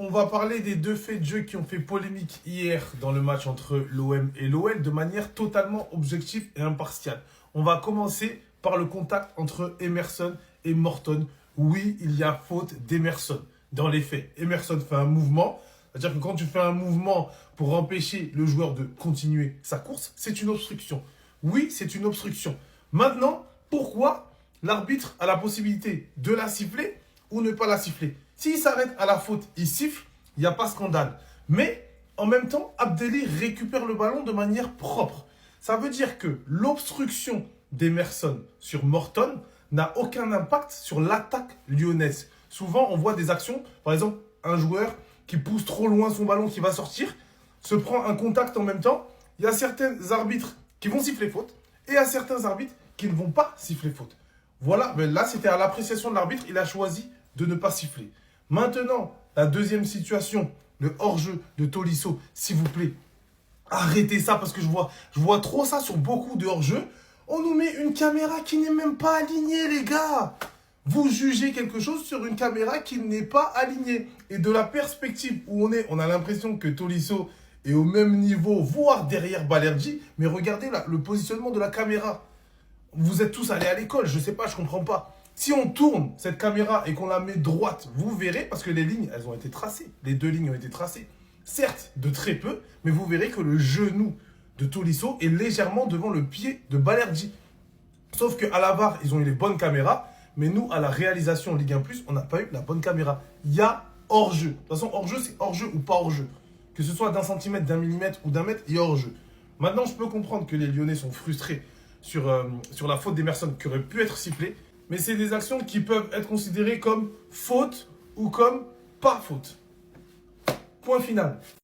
On va parler des deux faits de jeu qui ont fait polémique hier dans le match entre l'OM et l'OL de manière totalement objective et impartiale. On va commencer par le contact entre Emerson et Morton. Oui, il y a faute d'Emerson dans les faits. Emerson fait un mouvement, c'est-à-dire que quand tu fais un mouvement pour empêcher le joueur de continuer sa course, c'est une obstruction. Oui, c'est une obstruction. Maintenant, pourquoi l'arbitre a la possibilité de la siffler ou ne pas la siffler? S'il s'arrête à la faute, il siffle, il n'y a pas scandale. Mais en même temps, Abdelli récupère le ballon de manière propre. Ça veut dire que l'obstruction d'Emerson sur Morton n'a aucun impact sur l'attaque lyonnaise. Souvent, on voit des actions, par exemple, un joueur qui pousse trop loin son ballon, qui va sortir, se prend un contact en même temps. Il y a certains arbitres qui vont siffler faute et il y a certains arbitres qui ne vont pas siffler faute. Voilà, mais là, c'était à l'appréciation de l'arbitre, il a choisi de ne pas siffler. Maintenant, la deuxième situation, le hors-jeu de Tolisso, s'il vous plaît, arrêtez ça parce que je vois trop ça sur beaucoup de hors-jeu. On nous met une caméra qui n'est même pas alignée, les gars. Vous jugez quelque chose sur une caméra qui n'est pas alignée. Et de la perspective où on est, on a l'impression que Tolisso est au même niveau, voire derrière Balerdi. Mais regardez là, le positionnement de la caméra. Vous êtes tous allés à l'école, je sais pas, je comprends pas. Si on tourne cette caméra et qu'on la met droite, vous verrez, parce que les lignes, elles ont été tracées. Les deux lignes ont été tracées. Certes, de très peu, mais vous verrez que le genou de Tolisso est légèrement devant le pied de Balerdi. Sauf qu'à la VAR, ils ont eu les bonnes caméras, mais nous, à la réalisation Ligue 1+, on n'a pas eu la bonne caméra. Il y a hors-jeu. De toute façon, hors-jeu, c'est hors-jeu ou pas hors-jeu. Que ce soit d'un centimètre, d'un millimètre ou d'un mètre, il y a hors-jeu. Maintenant, je peux comprendre que les Lyonnais sont frustrés sur la faute d'Emerson qui aurait pu être sifflée, mais c'est des actions qui peuvent être considérées comme faute ou comme pas faute. Point final.